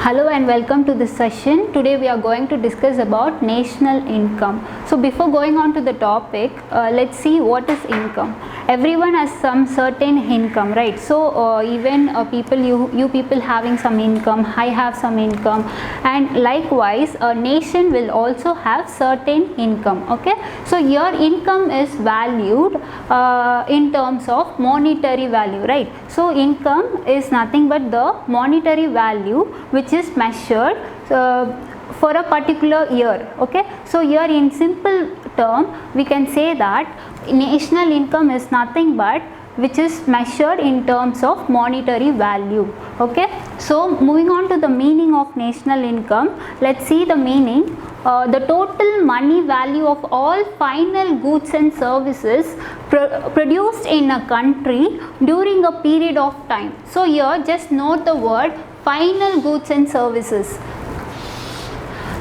Hello and welcome to this session. Today we are going to discuss about national income. So before going on to the topic, let's see what is income. Everyone has some certain income, right? So even people, you people having some income, I have some income, and likewise a nation will also have certain income. Okay, so your income is valued in terms of monetary value, right? So income is nothing but the monetary value which is measured for a particular year. Okay, so here in simple term we can say that national income is nothing but which is measured in terms of monetary value. Okay, so moving on to the meaning of national income, let's see the meaning. The total money value of all final goods and services produced in a country during a period of time. So here just note the word final goods and services.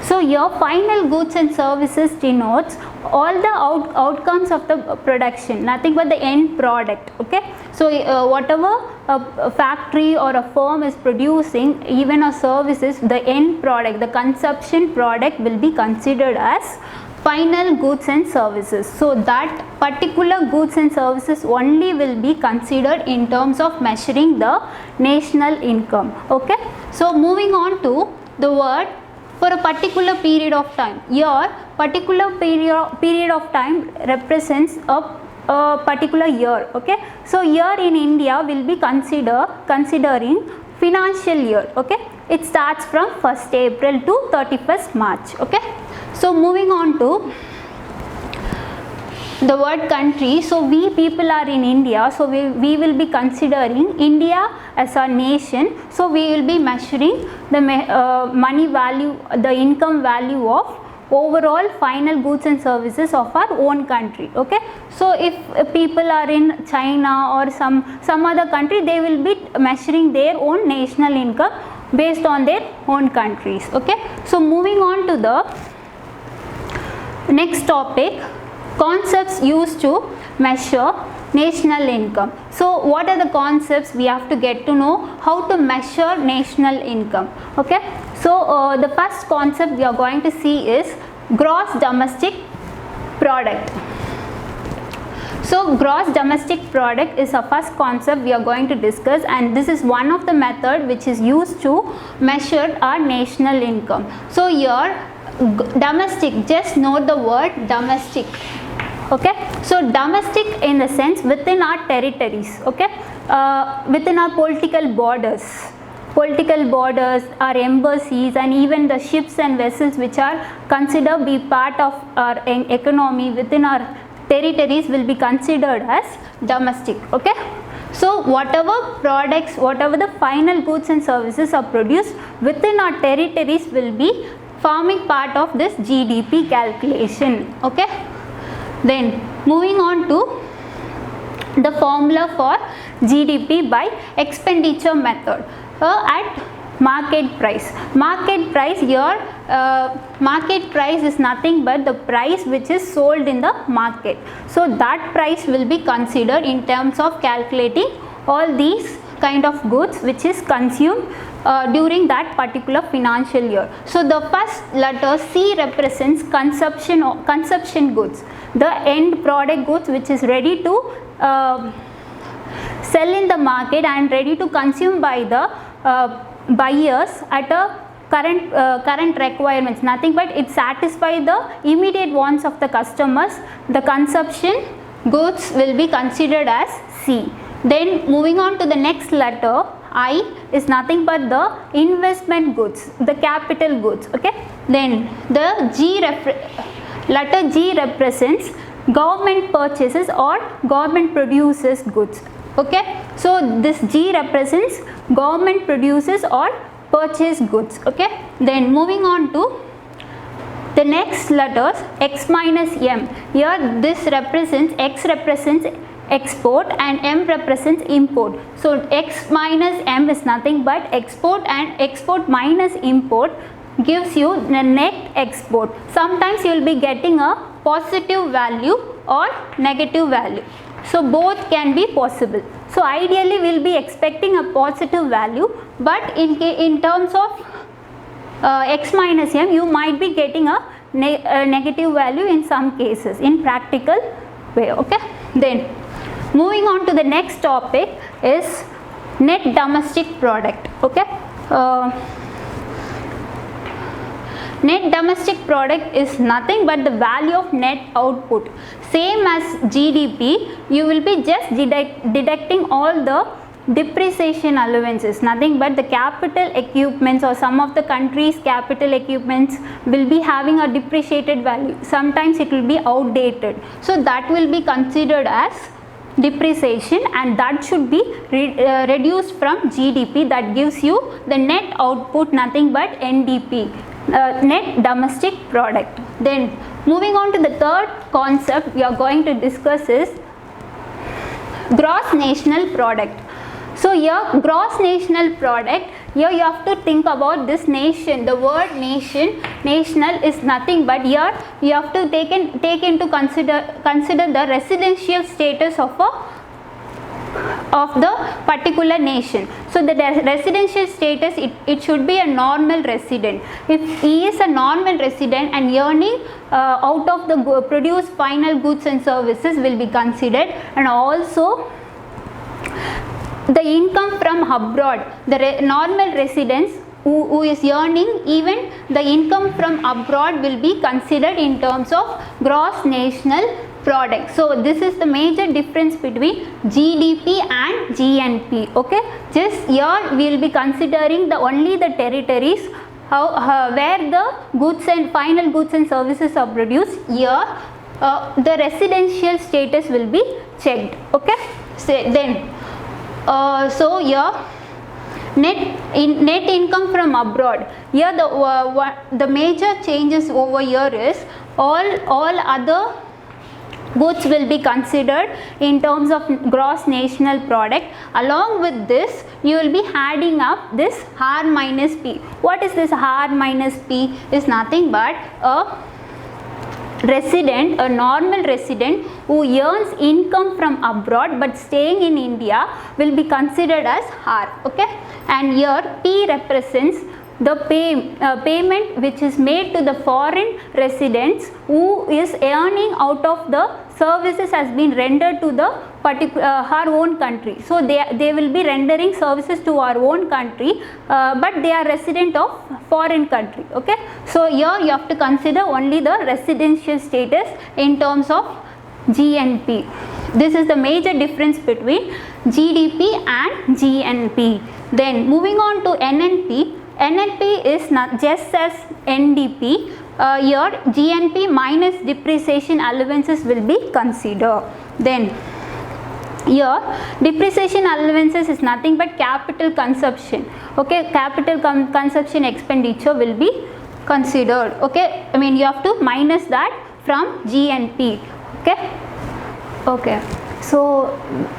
So your final goods and services denotes all the outcomes of the production, nothing but the end product. Okay, so whatever a factory or a firm is producing, even a services, the end product, the consumption product will be considered as final goods and services. So that particular goods and services only will be considered in terms of measuring the national income. Okay, so moving on to the word for a particular period of time. Your particular period of time represents a particular year. Okay, so year in India will be considering financial year. Okay, it starts from 1st April to 31st March. Okay, so moving on to the word country. So we people are in India, so we will be considering India as a nation. So we will be measuring the money value, the income value of overall final goods and services of our own country. Okay, so if people are in China or some other country, they will be measuring their own national income based on their own countries. Okay, so moving on to the next topic, concepts used to measure national income. So what are the concepts? We have to get to know how to measure national income. Okay, so the first concept we are going to see is gross domestic product. So gross domestic product is a first concept we are going to discuss, and this is one of the method which is used to measure our national income. So here domestic, just note the word domestic. Okay, so domestic in the sense within our territories. Okay, within our political borders, our embassies, and even the ships and vessels which are considered be part of our economy within our territories will be considered as domestic. Okay, so whatever products, whatever the final goods and services are produced within our territories will be forming part of this GDP calculation. Okay, then moving on to the formula for GDP by expenditure method at market price. Market price here, market price is nothing but the price which is sold in the market. So that price will be considered in terms of calculating all these kind of goods which is consumed during that particular financial year. So the first letter C represents consumption goods, the end product goods which is ready to sell in the market and ready to consume by the buyers at a current requirements, nothing but it satisfy the immediate wants of the customers. The consumption goods will be considered as C. Then moving on to the next letter, I is nothing but the investment goods, the capital goods. Okay, then the letter G represents government purchases or government produces goods. Okay, so this G represents government produces or purchase goods. Okay, then moving on to the next letters, X minus M. Here this represents, X represents export and M represents import. So X minus M is nothing but export, and export minus import gives you the net export. Sometimes you will be getting a positive value or negative value. So both can be possible. So ideally we will be expecting a positive value, but in terms of x minus m, you might be getting a negative value in some cases in practical way. Okay, then moving on to the next topic is net domestic product. Okay, net domestic product is nothing but the value of net output. Same as GDP, you will be just deducting all the depreciation allowances, nothing but the capital equipments, or some of the countries capital equipments will be having a depreciated value. Sometimes it will be outdated, so that will be considered as depreciation, and that should be reduced from GDP. That gives you the net output, nothing but NDP, net domestic product. Then moving on to the third concept we are going to discuss is gross national product. So here gross national product, here you have to think about this nation. The word nation, national is nothing but here you have to take into consider the residential status of the particular nation. So the residential status, it should be a normal resident. If he is a normal resident and earning out of the produced final goods and services will be considered, and also the income from abroad, the normal residents who is earning, even the income from abroad will be considered in terms of gross national product. So this is the major difference between GDP and GNP. Okay, just here we will be considering only the territories where the goods and final goods and services are produced. Here the residential status will be checked. Okay, so here net income from abroad, here the major changes over here is all other goods will be considered in terms of gross national product. Along with this, you will be adding up this R minus P. What is this R minus P? Is nothing but a resident, a normal resident who earns income from abroad but staying in India will be considered as R. Okay, and here P represents the payment which is made to the foreign residents who is earning out of the services has been rendered to the our own country. So they will be rendering services to our own country, but they are resident of foreign country. Okay, so here you have to consider only the residential status in terms of GNP. This is the major difference between GDP and GNP. Then moving on to NNP. NNP is not just as NDP. Here GNP minus depreciation allowances will be considered. Then here depreciation allowances is nothing but capital consumption. Okay, capital consumption expenditure will be considered. Okay, I mean you have to minus that from GNP. Okay, so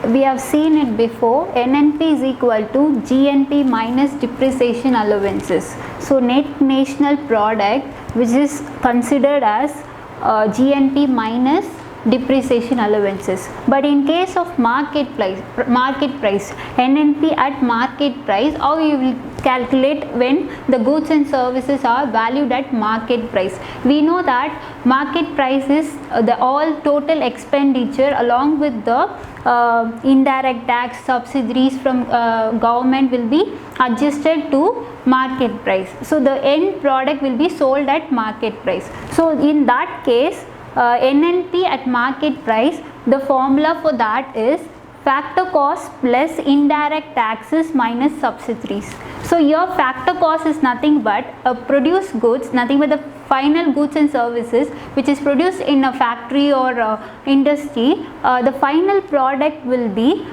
we have seen it before. NNP is equal to GNP minus depreciation allowances. So net national product, which is considered as GNP minus depreciation allowances. But in case of market price, NNP at market price, how you will calculate when the goods and services are valued at market price? We know that market price is the all total expenditure along with the indirect tax, subsidies from government will be adjusted to market price. So the end product will be sold at market price. So in that case, NNP at market price, the formula for that is factor cost plus indirect taxes minus subsidies. So your factor cost is nothing but produced goods, nothing but the final goods and services which is produced in a factory or industry. The final product will be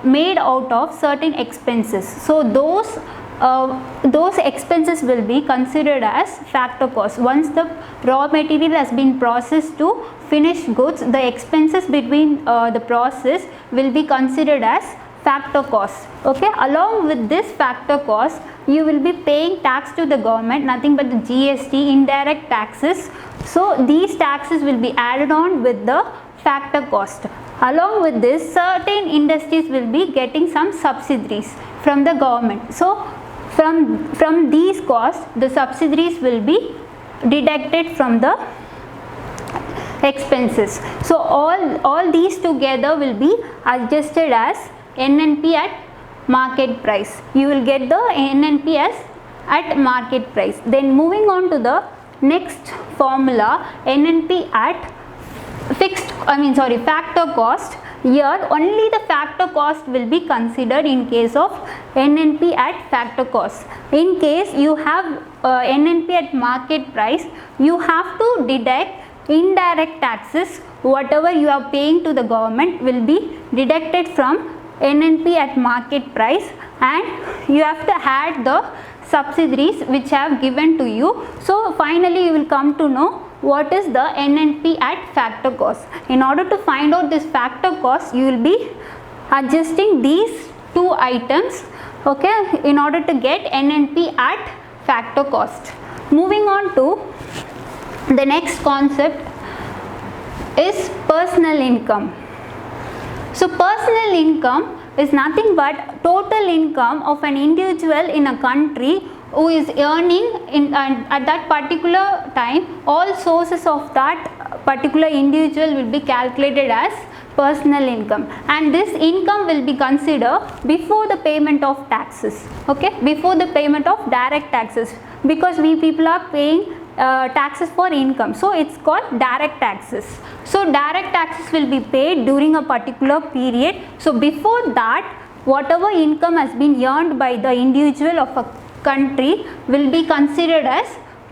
made out of certain expenses. So those expenses will be considered as factor cost. Once the raw material has been processed to finished goods, the expenses between the process will be considered as factor cost. Okay, along with this factor cost, you will be paying tax to the government, nothing but the GST, indirect taxes. So these taxes will be added on with the factor cost. Along with this, certain industries will be getting some subsidies from the government. So from these costs the subsidiaries will be deducted from the expenses. So all these together will be adjusted as NNP at market price. You will get the NNP as at market price. Then moving on to the next formula, NNP at factor cost. Here only the factor cost will be considered in case of NNP at factor cost. In case you have NNP at market price, you have to deduct indirect taxes. Whatever you are paying to the government will be deducted from NNP at market price, and you have to add the subsidiaries which have given to you. So finally you will come to know what is the NNP at factor cost. In order to find out this factor cost, you will be adjusting these two items, okay, in order to get NNP at factor cost. Moving on to the next concept is personal income. So personal income is nothing but total income of an individual in a country who is earning at that particular time. All sources of that particular individual will be calculated as personal income, and this income will be considered before the payment of taxes, okay, before the payment of direct taxes, because we people are paying taxes for income, so it's called direct taxes. So direct taxes will be paid during a particular period. So before that, whatever income has been earned by the individual of a country will be considered as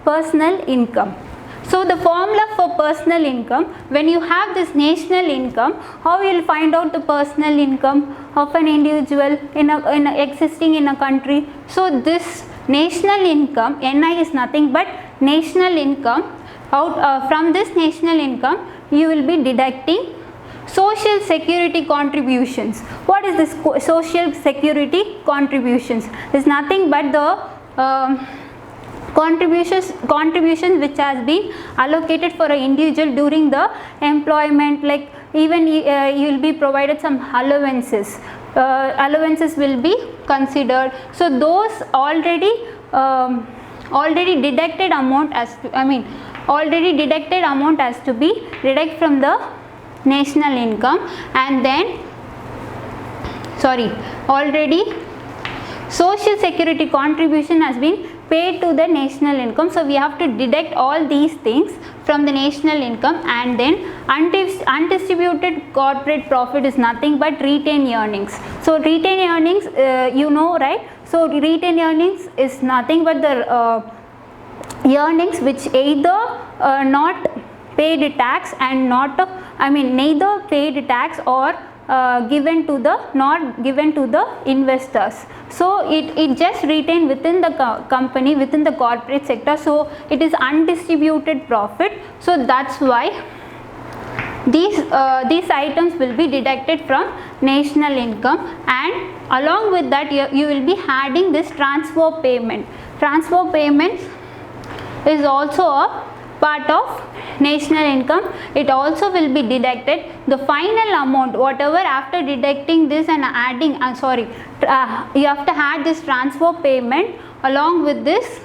personal income. So the formula for personal income, when you have this national income, how you will find out the personal income of an individual existing in a country? So this national income, NI, is nothing but national income. From this national income you will be deducting social security contributions. What is this social security contributions? Is nothing but the contributions which has been allocated for an individual during the employment, like even you will be provided some allowances. Allowances will be considered. So those already deducted amount already deducted amount has to be deducted from the national income, and then already social security contribution has been paid to the national income. So we have to deduct all these things from the national income, and then undistributed corporate profit is nothing but retained earnings. So retained earnings, you know, right? So retained earnings is nothing but the earnings which either not paid tax and neither paid tax or not given to the investors. So it just retained within the company, within the corporate sector. So it is undistributed profit. So that's why these items will be deducted from national income, and along with that you will be adding this transfer payment. Transfer payments is also a part of national income. It also will be deducted. The final amount, whatever after deducting this and adding, you have to add this transfer payment along with this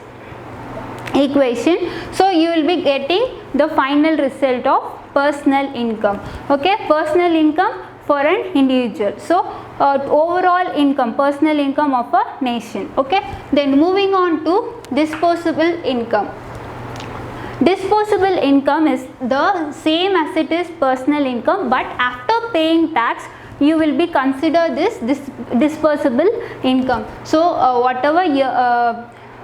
equation. So you will be getting the final result of personal income, okay, personal income for an individual. So overall income, personal income of a nation, okay. Then moving on to disposable income. Disposable income is the same as it is personal income, but after paying tax you will be consider this disposable income. So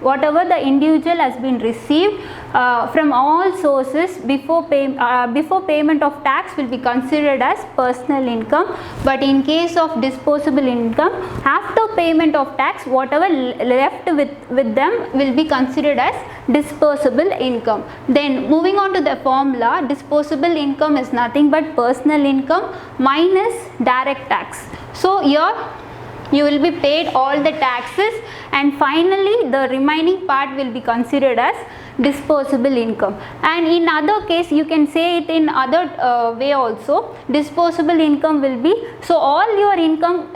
whatever the individual has been received from all sources before payment of tax will be considered as personal income. But in case of disposable income, after payment of tax, whatever left with them will be considered as disposable income. Then moving on to the formula, disposable income is nothing but personal income minus direct tax. So here you will be paid all the taxes, and finally the remaining part will be considered as disposable income. And in other case you can say it in other way also. Disposable income will be, so all your income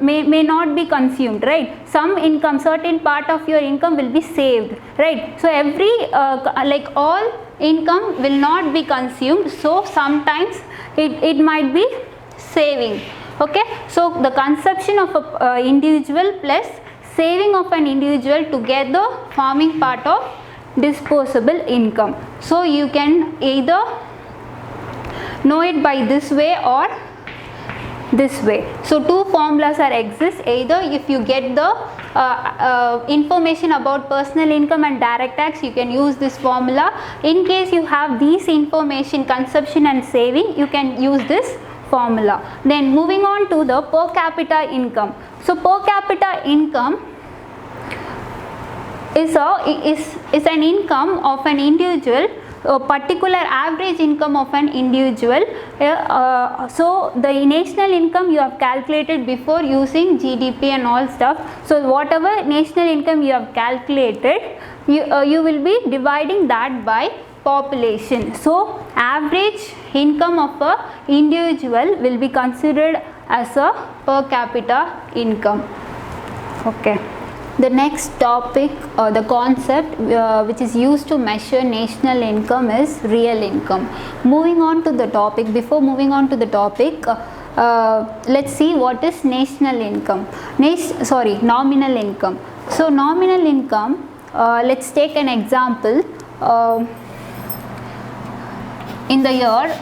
may not be consumed, right? Some income, certain part of your income will be saved, right? So every like all income will not be consumed, so sometimes it might be saving. Okay, so the consumption of a individual plus saving of an individual together forming part of disposable income. So you can either know it by this way or this way. So two formulas are exist. Either if you get the information about personal income and direct tax, you can use this formula. In case you have these information, consumption and saving, you can use this formula. Then moving on to the per capita income. So per capita income is an income of an individual, a particular average income of an individual. So the national income you have calculated before using GDP and all stuff. So whatever national income you have calculated, you will be dividing that by population. So average income of a individual will be considered as a per capita income. Okay. The next topic, the concept which is used to measure national income is real income. Moving on to the topic, before moving on to the topic, let's see what is national income. Nominal income. So nominal income, let's take an example. In the year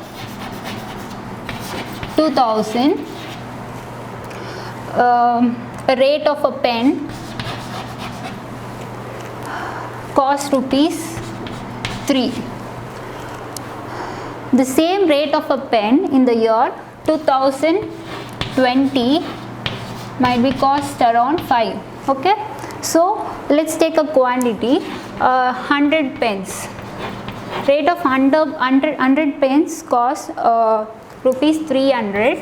2000, a rate of a pen cost rupees 3. The same rate of a pen in the year 2020 might be cost around 5. Okay, so let's take a quantity, 100 pens. Rate of 100 pens cost rupees 300,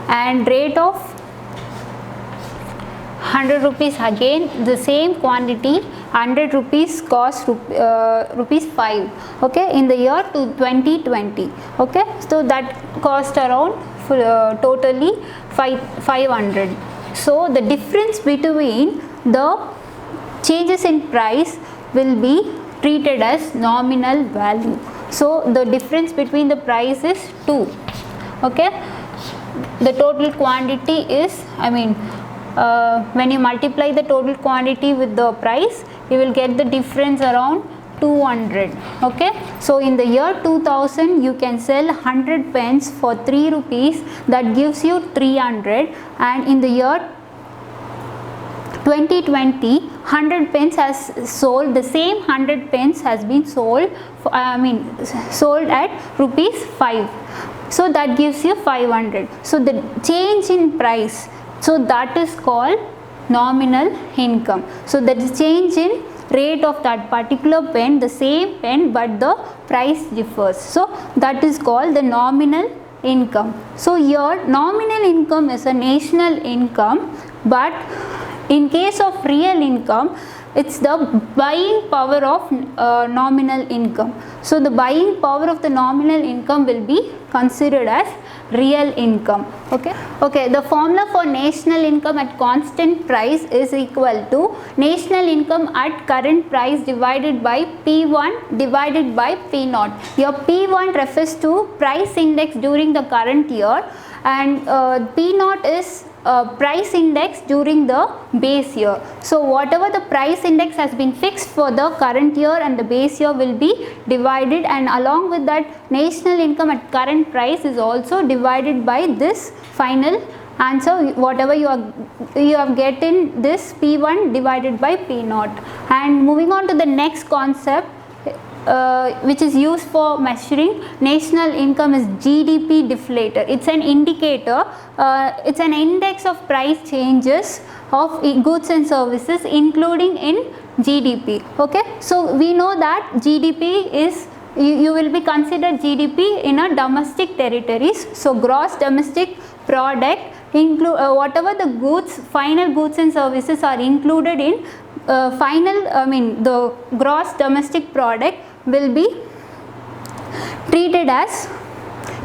and rate of 100 rupees, again the same quantity, 100 rupees cost rupees 5. Okay, in the year 2020. Okay, so that cost around totally 500. So the difference between the changes in price will be treated as nominal value. So the difference between the price is 2. Okay, the total quantity is, when you multiply the total quantity with the price, you will get the difference around 200. Okay, so in the year 2000 you can sell 100 pens for 3 rupees, that gives you 300, and in the year 2020 100 pens has sold, the same 100 pens has been sold for, sold at rupees 5, so that gives you 500. So the change in price, so that is called nominal income. So that is change in rate of that particular pen, the same pen but the price differs, so that is called the nominal income. So here nominal income is a national income, but in case of real income, it's the buying power of nominal income. So the buying power of the nominal income will be considered as real income. Okay, the formula for national income at constant price is equal to national income at current price divided by P1 divided by P0. Your P1 refers to price index during the current year, and P0 is price index during the base year. So whatever the price index has been fixed for the current year and the base year will be divided, and along with that national income at current price is also divided by this final answer, whatever you have get in this P1 divided by P0. And moving on to the next concept, which is used for measuring national income, is GDP deflator. It's an indicator, it's an index of price changes of goods and services including in GDP. Okay, so we know that GDP is you will be considered GDP in a domestic territories. So gross domestic product include whatever the goods, final goods and services are included in the gross domestic product will be treated as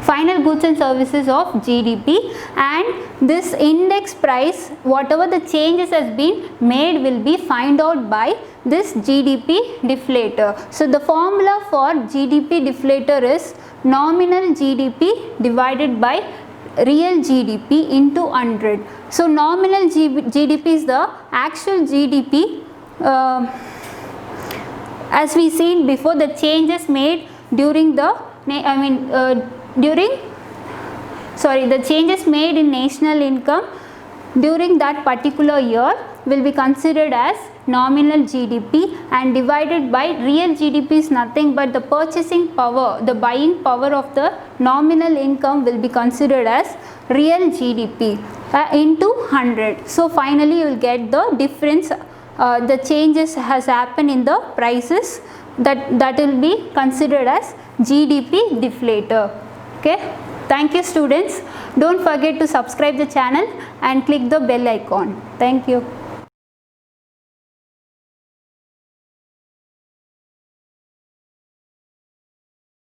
final goods and services of GDP, and this index price, whatever the changes has been made, will be found out by this GDP deflator. So the formula for GDP deflator is nominal GDP divided by real GDP into 100. So nominal GDP is the actual GDP, as we seen before, the changes made during the the changes made in national income during that particular year will be considered as nominal GDP, and divided by real GDP is nothing but the purchasing power, the buying power of the nominal income will be considered as real GDP into 100. So finally you will get the difference, the changes has happened in the prices, that will be considered as GDP deflator. Okay. Thank you students. Don't forget to subscribe the channel and click the bell icon. Thank you.